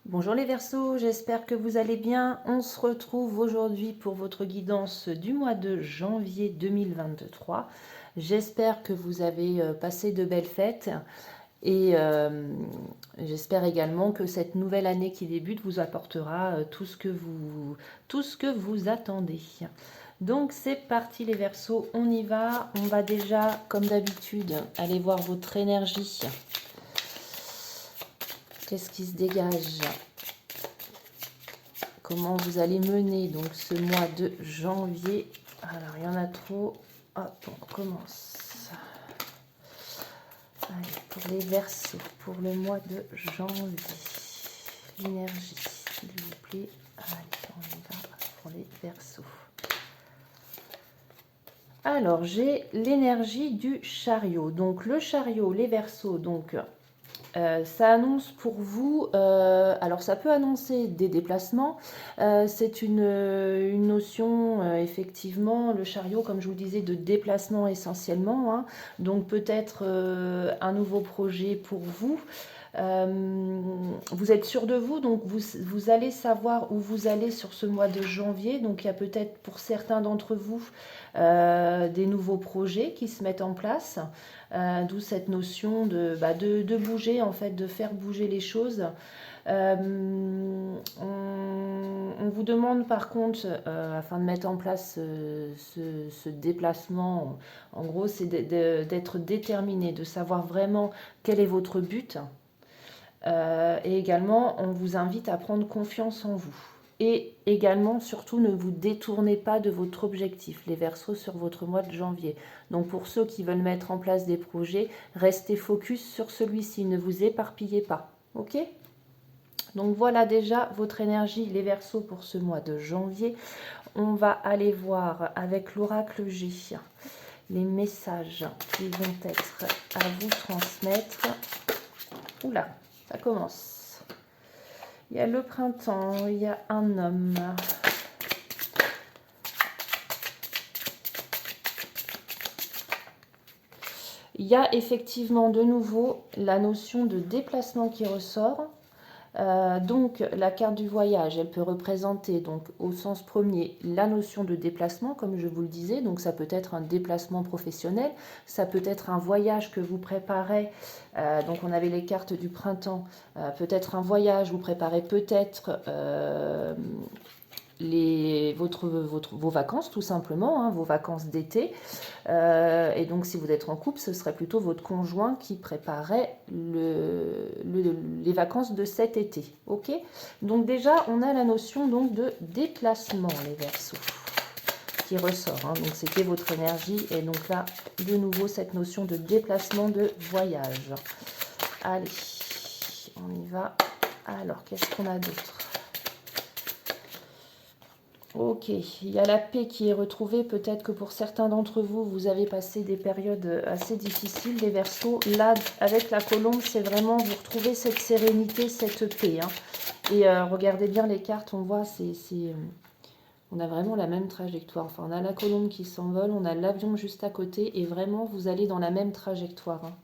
Bonjour les Verseaux, j'espère que vous allez bien. On se retrouve aujourd'hui pour votre guidance du mois de janvier 2023. J'espère que vous avez passé de belles fêtes et j'espère également que cette nouvelle année qui débute vous apportera tout ce que vous attendez. Donc c'est parti les Verseaux, on y va. On va déjà, comme d'habitude, aller voir votre énergie. Qu'est-ce qui se dégage? Comment vous allez mener donc ce mois de janvier? Alors, il y en a trop. Hop, on commence. Allez, pour les Verseaux, pour le mois de janvier. L'énergie, s'il vous plaît. Allez, on y va pour les Verseaux. Alors, j'ai l'énergie du chariot. Donc, le chariot, les Verseaux, donc... ça annonce pour vous, alors ça peut annoncer des déplacements, c'est une notion effectivement, le chariot comme je vous le disais, de déplacement essentiellement, hein. Donc peut-être un nouveau projet pour vous. Vous êtes sûr de vous, donc vous allez savoir où vous allez sur ce mois de janvier, donc il y a peut-être pour certains d'entre vous des nouveaux projets qui se mettent en place. D'où cette notion de bouger, en fait, de faire bouger les choses. On vous demande par contre, afin de mettre en place ce déplacement, en gros, c'est d'être déterminé, de savoir vraiment quel est votre but. Et également, on vous invite à prendre confiance en vous. Et également, surtout, ne vous détournez pas de votre objectif, les Verseaux, sur votre mois de janvier. Donc pour ceux qui veulent mettre en place des projets, restez focus sur celui-ci, ne vous éparpillez pas. Ok? Donc voilà déjà votre énergie, les Verseaux, pour ce mois de janvier. On va aller voir avec l'oracle G les messages qui vont être à vous transmettre. Oula, ça commence. Il y a le printemps, il y a un homme. Il y a effectivement de nouveau la notion de déplacement qui ressort. Donc la carte du voyage, elle peut représenter donc au sens premier la notion de déplacement, comme je vous le disais. Donc ça peut être un déplacement professionnel, ça peut être un voyage que vous préparez. Donc on avait les cartes du printemps, peut-être un voyage, vous préparez peut-être vos vacances tout simplement, hein, vos vacances d'été. Et donc si vous êtes en couple, ce serait plutôt votre conjoint qui préparait les vacances de cet été. Ok? Donc déjà, on a la notion donc de déplacement, les Verseaux, qui ressort. Hein. Donc c'était votre énergie. Et donc là, de nouveau, cette notion de déplacement, de voyage. Allez, on y va. Alors, qu'est-ce qu'on a d'autre? Ok, il y a la paix qui est retrouvée. Peut-être que pour certains d'entre vous, vous avez passé des périodes assez difficiles, les Verseaux. Là, avec la colombe, c'est vraiment vous retrouvez cette sérénité, cette paix. Hein. Et regardez bien les cartes, on voit, on a vraiment la même trajectoire. Enfin, on a la colombe qui s'envole, on a l'avion juste à côté, et vraiment, vous allez dans la même trajectoire. Hein.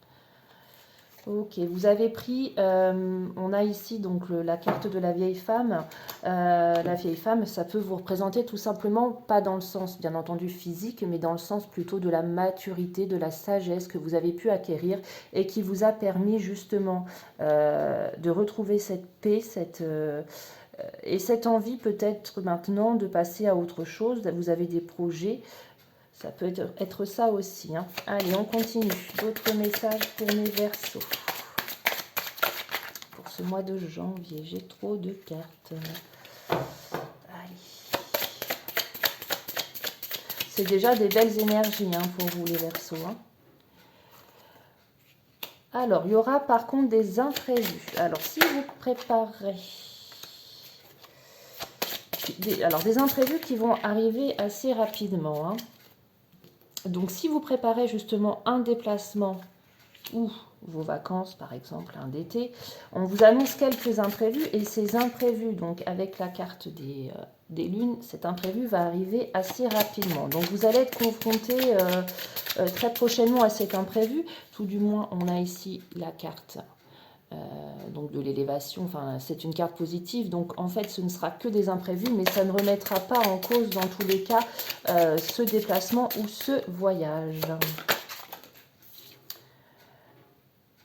Ok, vous avez pris, on a ici donc la carte de la vieille femme. La vieille femme, ça peut vous représenter tout simplement, pas dans le sens bien entendu physique, mais dans le sens plutôt de la maturité, de la sagesse que vous avez pu acquérir et qui vous a permis justement de retrouver cette paix, et cette envie peut-être maintenant de passer à autre chose. Vous avez des projets. Ça peut être ça aussi. Hein. Allez, on continue. D'autres messages pour mes Verseaux. Pour ce mois de janvier, j'ai trop de cartes. Allez. C'est déjà des belles énergies hein, pour vous les Verseaux. Hein. Alors, il y aura par contre des imprévus. Alors, si vous préparez... des imprévus qui vont arriver assez rapidement. Hein. Donc si vous préparez justement un déplacement ou vos vacances par exemple, un d'été, on vous annonce quelques imprévus et ces imprévus, donc avec la carte des lunes, cet imprévu va arriver assez rapidement. Donc vous allez être confronté très prochainement à cet imprévu, tout du moins on a ici la carte donc de l'élévation, enfin c'est une carte positive, donc en fait ce ne sera que des imprévus, mais ça ne remettra pas en cause dans tous les cas ce déplacement ou ce voyage.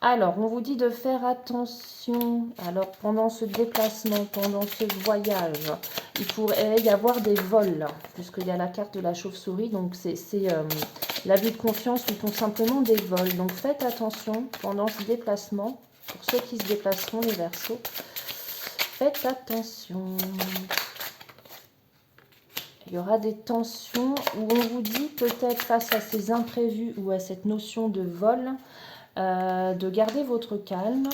Alors, on vous dit de faire attention. Alors, pendant ce déplacement, pendant ce voyage, il pourrait y avoir des vols, puisqu'il y a la carte de la chauve-souris. Donc, c'est l'abus de confiance ou tout simplement des vols. Donc, faites attention pendant ce déplacement. Pour ceux qui se déplaceront, les Verseaux, faites attention. Il y aura des tensions où on vous dit peut-être face à ces imprévus ou à cette notion de vol, de garder votre calme.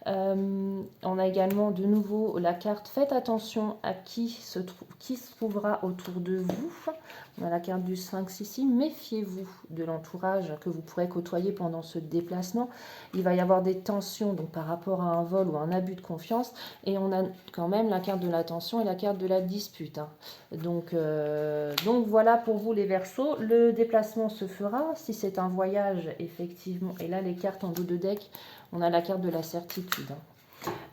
On a également de nouveau la carte faites attention à qui se trouvera autour de vous. On a la carte du Sphinx ici. Méfiez-vous de l'entourage que vous pourrez côtoyer pendant ce déplacement. Il va y avoir des tensions donc par rapport à un vol ou un abus de confiance. Et on a quand même la carte de la tension et la carte de la dispute. Donc voilà pour vous les Verseaux. Le déplacement se fera si c'est un voyage effectivement. Et là les cartes en dos de deck, on a la carte de la certitude.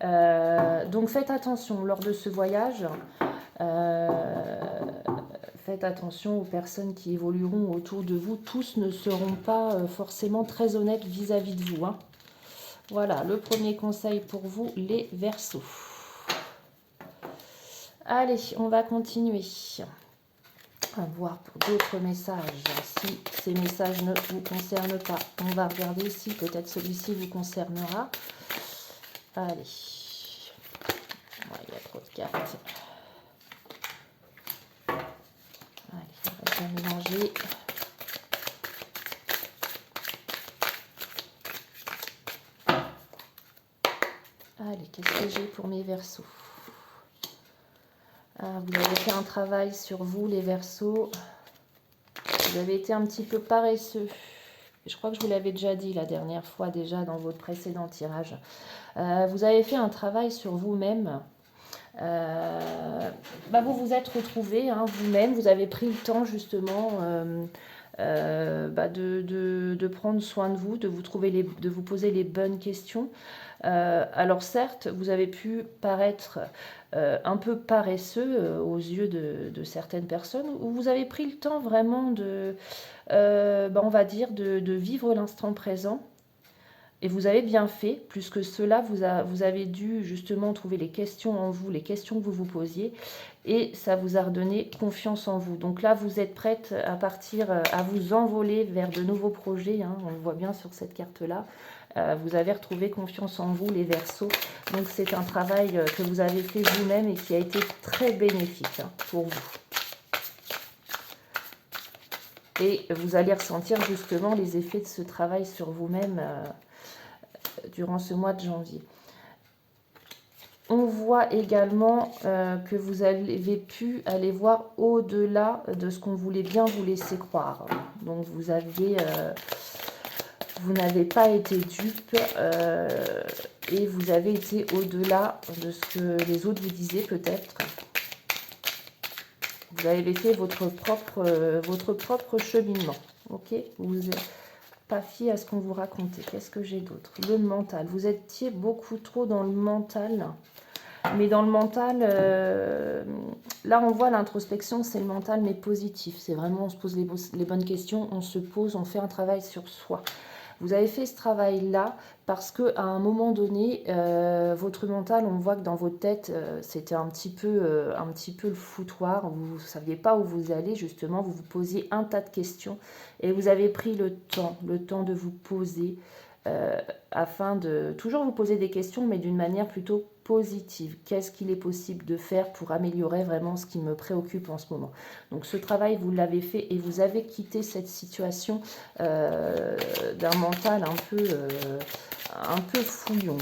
Donc faites attention lors de ce voyage. Faites attention aux personnes qui évolueront autour de vous. Tous ne seront pas forcément très honnêtes vis-à-vis de vous. Voilà, le premier conseil pour vous, les Verseaux. Allez, on va continuer. À voir pour d'autres messages. Si ces messages ne vous concernent pas, on va regarder si peut-être celui-ci vous concernera. Allez. Ouais, il y a trop de cartes. Allez, on va bien mélanger. Allez, qu'est-ce que j'ai pour mes Verseaux? Vous avez fait un travail sur vous, les Verseaux. Vous avez été un petit peu paresseux. Je crois que je vous l'avais déjà dit la dernière fois déjà dans votre précédent tirage. Vous avez fait un travail sur vous-même. Vous vous êtes retrouvé vous-même. Vous avez pris le temps justement de prendre soin de vous, de vous poser les bonnes questions. Alors certes, vous avez pu paraître un peu paresseux aux yeux de certaines personnes, où vous avez pris le temps vraiment on va dire, de vivre l'instant présent. Et vous avez bien fait, plus que cela, vous avez dû justement trouver les questions en vous, les questions que vous vous posiez, et ça vous a redonné confiance en vous. Donc là, vous êtes prête à partir, à vous envoler vers de nouveaux projets, on le voit bien sur cette carte-là. Vous avez retrouvé confiance en vous, les Verseaux. Donc c'est un travail que vous avez fait vous-même et qui a été très bénéfique pour vous. Et vous allez ressentir justement les effets de ce travail sur vous-même durant ce mois de janvier. On voit également que vous avez pu aller voir au-delà de ce qu'on voulait bien vous laisser croire. Donc vous n'avez pas été dupe et vous avez été au-delà de ce que les autres vous disaient peut-être. Vous avez fait votre propre cheminement. Ok, vous n'êtes pas fié à ce qu'on vous racontait. Qu'est-ce que j'ai d'autre? Le mental. Vous étiez beaucoup trop dans le mental. Mais dans le mental, là on voit l'introspection, c'est le mental mais positif. C'est vraiment on se pose les bonnes questions, on se pose, on fait un travail sur soi. Vous avez fait ce travail-là parce qu'à un moment donné, votre mental, on voit que dans votre tête, c'était un petit peu le foutoir. Vous ne saviez pas où vous allez, justement. Vous vous posiez un tas de questions et vous avez pris le temps de vous poser afin de toujours vous poser des questions, mais d'une manière plutôt positive. Qu'est-ce qu'il est possible de faire pour améliorer vraiment ce qui me préoccupe en ce moment? Donc ce travail, vous l'avez fait et vous avez quitté cette situation d'un mental un peu fouillon.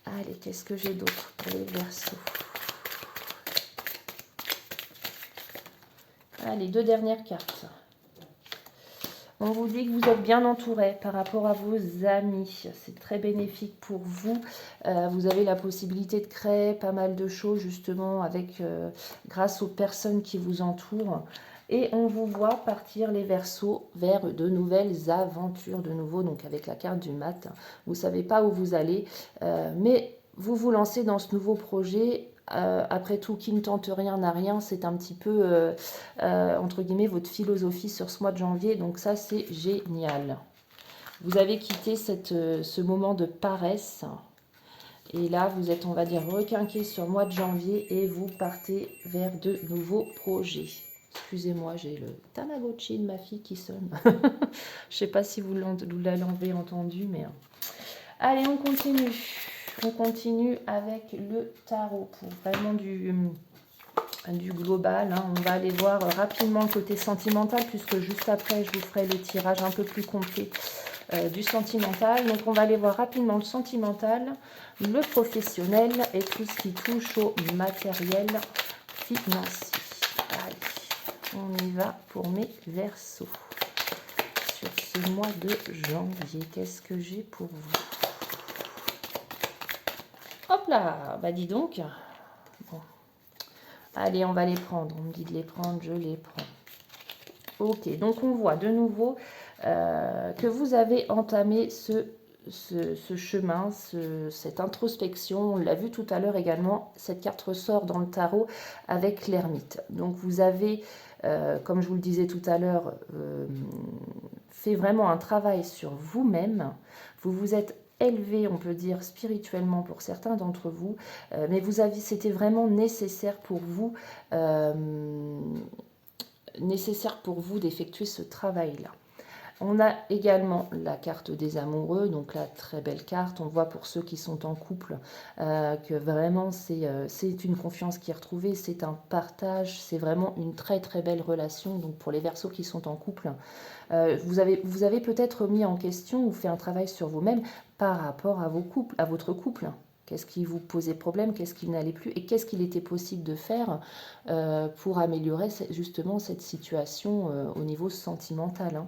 Allez, qu'est-ce que j'ai d'autre pour les Verseaux? Allez, 2 dernières cartes. On vous dit que vous êtes bien entouré par rapport à vos amis. C'est très bénéfique pour vous. Vous avez la possibilité de créer pas mal de choses justement grâce aux personnes qui vous entourent. Et on vous voit partir les Verseaux vers de nouvelles aventures de nouveau, donc avec la carte du mat. Vous ne savez pas où vous allez, mais vous vous lancez dans ce nouveau projet. Après tout, qui ne tente rien n'a rien, c'est un petit peu, entre guillemets, votre philosophie sur ce mois de janvier, donc ça c'est génial. Vous avez quitté ce moment de paresse, et là vous êtes, on va dire, requinqué sur le mois de janvier, et vous partez vers de nouveaux projets. Excusez-moi, j'ai le Tamagotchi de ma fille qui sonne. Je ne sais pas si vous l'avez entendu, mais... Allez, on continue. On continue avec le tarot pour vraiment du global. Hein. On va aller voir rapidement le côté sentimental, puisque juste après, je vous ferai le tirage un peu plus complet du sentimental. Donc, on va aller voir rapidement le sentimental, le professionnel et tout ce qui touche au matériel financier. Allez, on y va pour mes Verseaux. Sur ce mois de janvier, qu'est-ce que j'ai pour vous? Hop là, bah dis donc. Bon. Allez, on va les prendre. On me dit de les prendre, je les prends. Ok, donc on voit de nouveau que vous avez entamé ce chemin, cette introspection. On l'a vu tout à l'heure également, cette carte ressort dans le tarot avec l'ermite. Donc vous avez, comme je vous le disais tout à l'heure, fait vraiment un travail sur vous-même. Vous vous êtes élevé, on peut dire, spirituellement pour certains d'entre vous, mais c'était vraiment nécessaire pour vous d'effectuer ce travail-là. On a également la carte des amoureux, donc la très belle carte. On voit pour ceux qui sont en couple que vraiment c'est une confiance qui est retrouvée, c'est un partage, c'est vraiment une très très belle relation. Donc pour les Verseaux qui sont en couple, vous avez peut-être mis en question ou fait un travail sur vous-même par rapport à votre couple. Qu'est-ce qui vous posait problème, qu'est-ce qui n'allait plus et qu'est-ce qu'il était possible de faire pour améliorer justement cette situation au niveau sentimental. Hein.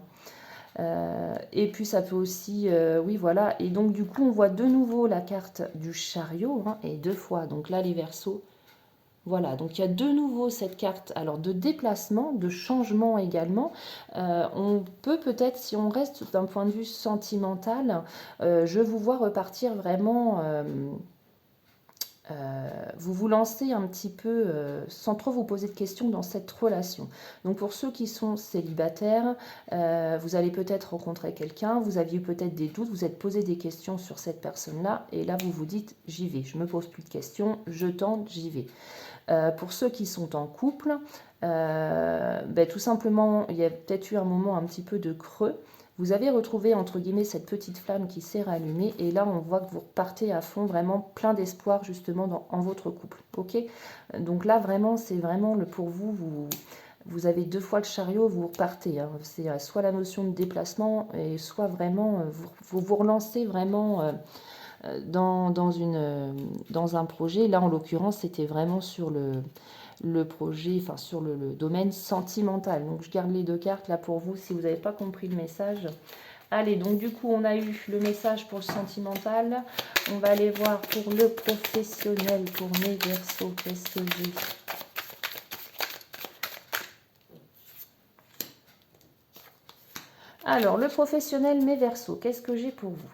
Et puis ça peut aussi, oui voilà, et donc du coup on voit de nouveau la carte du chariot, hein, et 2 fois, donc là les Verseaux, voilà, donc il y a de nouveau cette carte, alors de déplacement, de changement également. On peut peut-être, si on reste d'un point de vue sentimental, je vous vois repartir vraiment... vous vous lancez un petit peu sans trop vous poser de questions dans cette relation. Donc pour ceux qui sont célibataires, vous allez peut-être rencontrer quelqu'un, vous aviez peut-être des doutes, vous êtes posé des questions sur cette personne-là, et là vous vous dites j'y vais, je me pose plus de questions, je tente, j'y vais. Pour ceux qui sont en couple, tout simplement, il y a peut-être eu un moment un petit peu de creux. Vous avez retrouvé, entre guillemets, cette petite flamme qui s'est rallumée. Et là, on voit que vous repartez à fond, vraiment plein d'espoir, justement, en votre couple. Ok. Donc là, vraiment, c'est vraiment pour vous, vous avez 2 fois le chariot, vous repartez. Hein. C'est soit la notion de déplacement, et soit vraiment, vous relancez vraiment... dans un projet. Là, en l'occurrence, c'était vraiment sur le projet, enfin sur le domaine sentimental. Donc, je garde les 2 cartes là pour vous si vous n'avez pas compris le message. Allez, donc du coup, on a eu le message pour le sentimental. On va aller voir pour le professionnel, pour mes Verseaux. Qu'est-ce que j'ai ? Alors, le professionnel, mes Verseaux, qu'est-ce que j'ai pour vous ?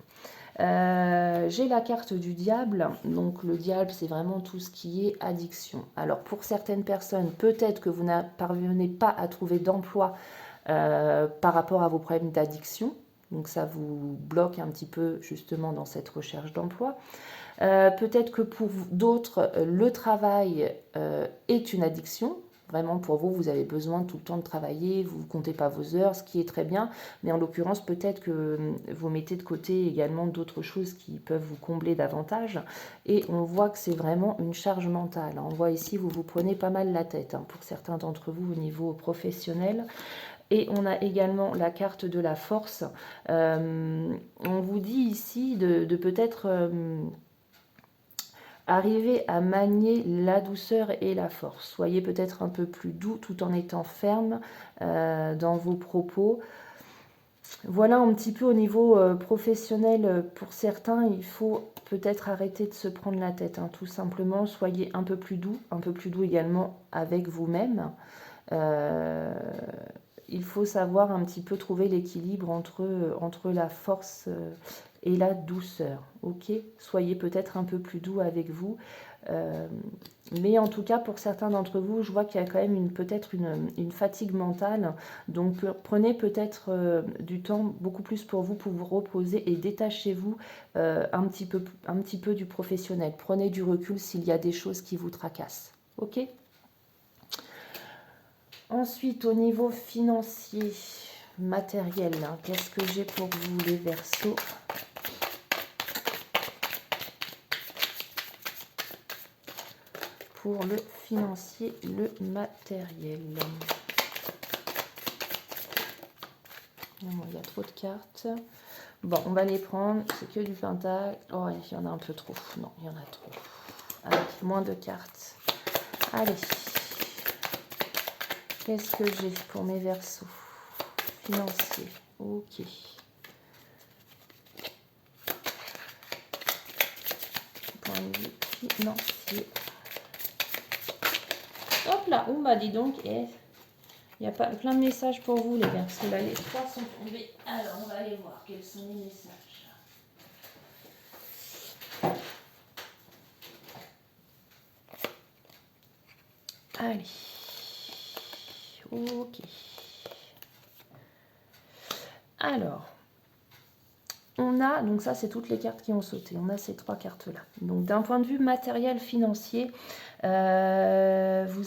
J'ai la carte du diable, donc le diable c'est vraiment tout ce qui est addiction. Alors pour certaines personnes, peut-être que vous ne parvenez pas à trouver d'emploi par rapport à vos problèmes d'addiction, donc ça vous bloque un petit peu justement dans cette recherche d'emploi. Peut-être que pour d'autres, le travail est une addiction. Vraiment, pour vous, vous avez besoin tout le temps de travailler, vous ne comptez pas vos heures, ce qui est très bien. Mais en l'occurrence, peut-être que vous mettez de côté également d'autres choses qui peuvent vous combler davantage. Et on voit que c'est vraiment une charge mentale. On voit ici, vous vous prenez pas mal la tête, hein, pour certains d'entre vous au niveau professionnel. Et on a également la carte de la force. On vous dit ici de peut-être... arrivez à manier la douceur et la force. Soyez peut-être un peu plus doux tout en étant ferme dans vos propos. Voilà un petit peu au niveau professionnel. Pour certains, il faut peut-être arrêter de se prendre la tête. Hein, tout simplement, soyez un peu plus doux également avec vous-même. Il faut savoir un petit peu trouver l'équilibre entre la force et la douceur. Ok, soyez peut-être un peu plus doux avec vous. Mais en tout cas, pour certains d'entre vous, je vois qu'il y a quand même peut-être une fatigue mentale. Donc, prenez peut-être du temps beaucoup plus pour vous reposer et détachez-vous un petit peu du professionnel. Prenez du recul s'il y a des choses qui vous tracassent. Ok ? Ensuite, au niveau financier, matériel, hein, qu'est-ce que j'ai pour vous, les Verseaux ? Pour le financier, le matériel. Il y a trop de cartes. Bon, on va les prendre. C'est que du pentacle. Oh, il y en a un peu trop. Non, il y en a trop. Allez, moins de cartes. Allez. Qu'est-ce que j'ai pour mes Verseaux financiers? Ok. Point de vue financier. Hop là, dis donc, il y a pas plein de messages pour vous, les Verseaux. Là, les 3 sont tombés. Alors, on va aller voir quels sont les messages. Allez. Ok. Alors, on a, donc ça c'est toutes les cartes qui ont sauté, on a ces 3 cartes-là. Donc d'un point de vue matériel financier, vous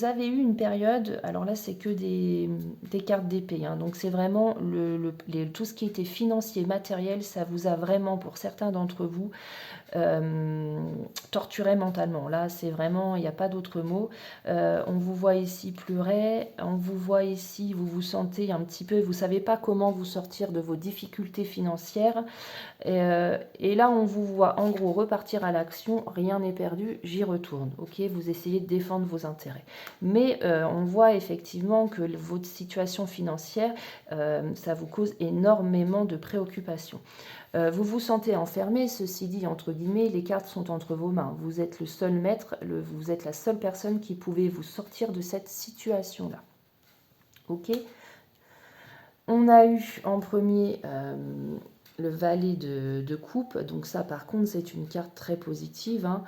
avez eu une période, alors là c'est que des cartes d'épée, hein, donc c'est vraiment tout ce qui était financier, matériel, ça vous a vraiment, pour certains d'entre vous, torturé mentalement. Là, c'est vraiment, il n'y a pas d'autre mot. On vous voit ici pleurer, on vous voit ici, vous vous sentez un petit peu, vous ne savez pas comment vous sortir de vos difficultés financières. Et là, on vous voit en gros repartir à l'action, rien n'est perdu, j'y retourne. Ok, vous essayez de défendre vos intérêts. Mais on voit effectivement que votre situation financière, ça vous cause énormément de préoccupations. Vous vous sentez enfermé, ceci dit, entre guillemets, les cartes sont entre vos mains. Vous êtes le seul maître, vous êtes la seule personne qui pouvait vous sortir de cette situation-là. Ok ? On a eu en premier le valet de coupe, donc ça par contre c'est une carte très positive. Hein.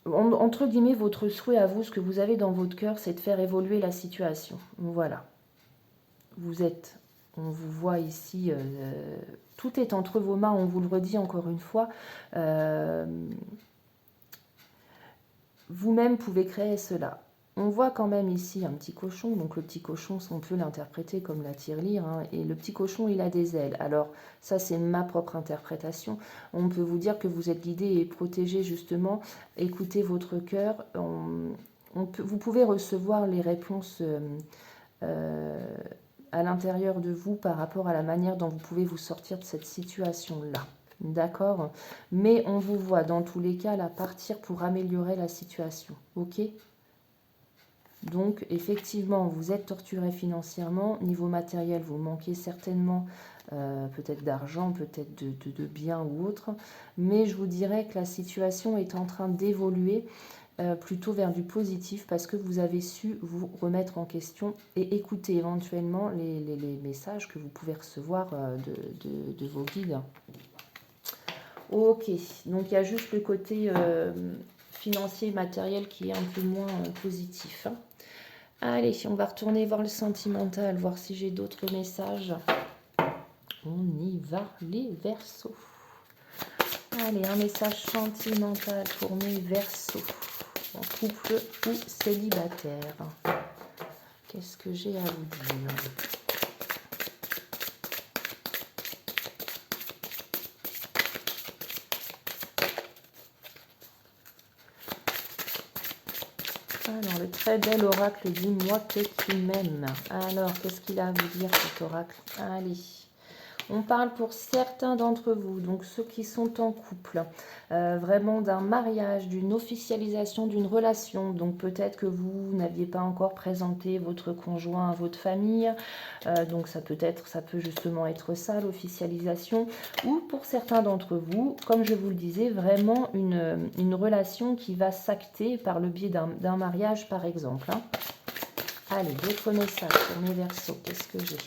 Entre guillemets, votre souhait à vous, ce que vous avez dans votre cœur, c'est de faire évoluer la situation. Voilà. On vous voit ici, tout est entre vos mains, on vous le redit encore une fois. Vous-même pouvez créer cela. On voit quand même ici un petit cochon, donc le petit cochon, on peut l'interpréter comme la tirelire, hein, et le petit cochon, il a des ailes. Alors ça, c'est ma propre interprétation. On peut vous dire que vous êtes guidé et protégé justement. Écoutez votre cœur. Vous pouvez recevoir les réponses à l'intérieur de vous par rapport à la manière dont vous pouvez vous sortir de cette situation-là. D'accord? Mais on vous voit dans tous les cas là partir pour améliorer la situation. Ok? Donc effectivement, vous êtes torturé financièrement. Niveau matériel, vous manquez certainement peut-être d'argent, peut-être de biens ou autre. Mais je vous dirais que la situation est en train d'évoluer plutôt vers du positif parce que vous avez su vous remettre en question et écouter éventuellement les messages que vous pouvez recevoir de vos guides. Ok, donc il y a juste le côté financier et matériel qui est un peu moins positif. Hein. Allez, on va retourner voir le sentimental, voir si j'ai d'autres messages. On y va, les Verseaux. Allez, un message sentimental pour mes Verseaux. En couple ou célibataire. Qu'est-ce que j'ai à vous dire? Alors, le très bel oracle, dis-moi que tu m'aimes. Alors, qu'est-ce qu'il a à vous dire, cet oracle? Allez, On parle pour certains d'entre vous, donc ceux qui sont en couple, vraiment d'un mariage, d'une officialisation d'une relation. Donc peut-être que vous n'aviez pas encore présenté votre conjoint à votre famille, donc ça peut justement être ça, l'officialisation. Ou pour certains d'entre vous, comme je vous le disais, vraiment une relation qui va s'acter par le biais d'un mariage par exemple. Hein. Allez, d'autres messages pour mes Verseaux, qu'est-ce que j'ai ?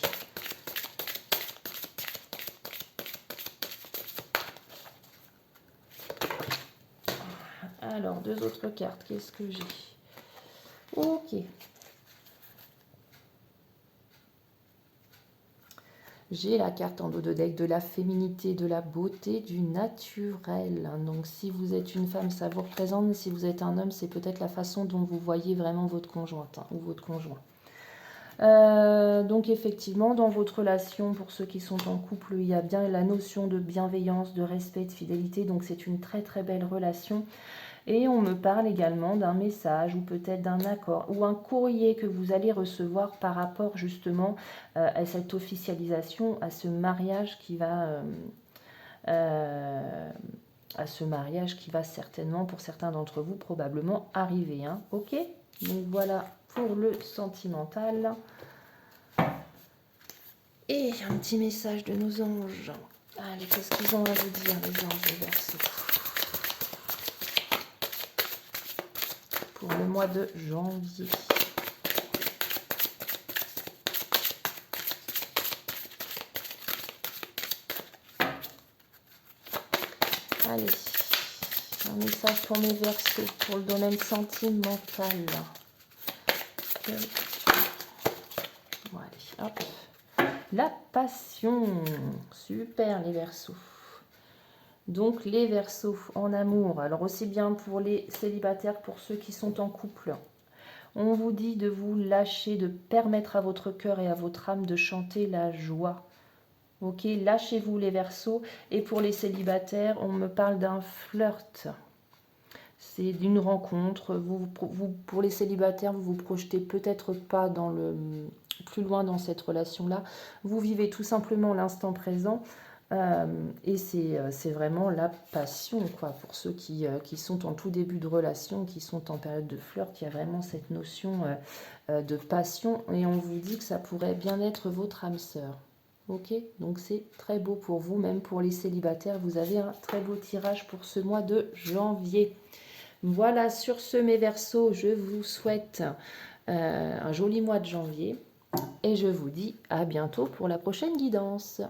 Alors, deux autres cartes, qu'est-ce que j'ai? Ok. J'ai la carte en dos de deck de la féminité, de la beauté, du naturel. Donc, si vous êtes une femme, ça vous représente. Si vous êtes un homme, c'est peut-être la façon dont vous voyez vraiment votre conjointe ou votre conjoint. Donc effectivement, dans votre relation, pour ceux qui sont en couple, il y a bien la notion de bienveillance, de respect, de fidélité. Donc c'est une très très belle relation. Et on me parle également d'un message ou peut-être d'un accord ou un courrier que vous allez recevoir par rapport justement à cette officialisation, à ce mariage qui va... certainement, pour certains d'entre vous, probablement arriver. Hein. Ok. Donc voilà pour le sentimental. Et un petit message de nos anges. Allez, qu'est-ce qu'ils ont à vous dire, les anges des Verseaux, pour le mois de janvier. Allez, un message pour mes Verseaux, pour le domaine sentimental. Bon, allez, hop. La passion. Super, les Verseaux. Donc, les Verseaux en amour. Alors, aussi bien pour les célibataires, pour ceux qui sont en couple. On vous dit de vous lâcher, de permettre à votre cœur et à votre âme de chanter la joie. Ok, lâchez-vous les Verseaux. Et pour les célibataires, on me parle d'un flirt. C'est d'une rencontre. Pour les célibataires, vous vous projetez peut-être pas plus loin dans cette relation-là. Vous vivez tout simplement l'instant présent. Et c'est vraiment la passion, quoi. Pour ceux qui sont en tout début de relation, qui sont en période de flirt, il y a vraiment cette notion de passion. Et on vous dit que ça pourrait bien être votre âme sœur. Ok, donc c'est très beau pour vous, même pour les célibataires. Vous avez un très beau tirage pour ce mois de janvier. Voilà, sur ce, mes Verseaux, je vous souhaite un joli mois de janvier. Et je vous dis à bientôt pour la prochaine guidance.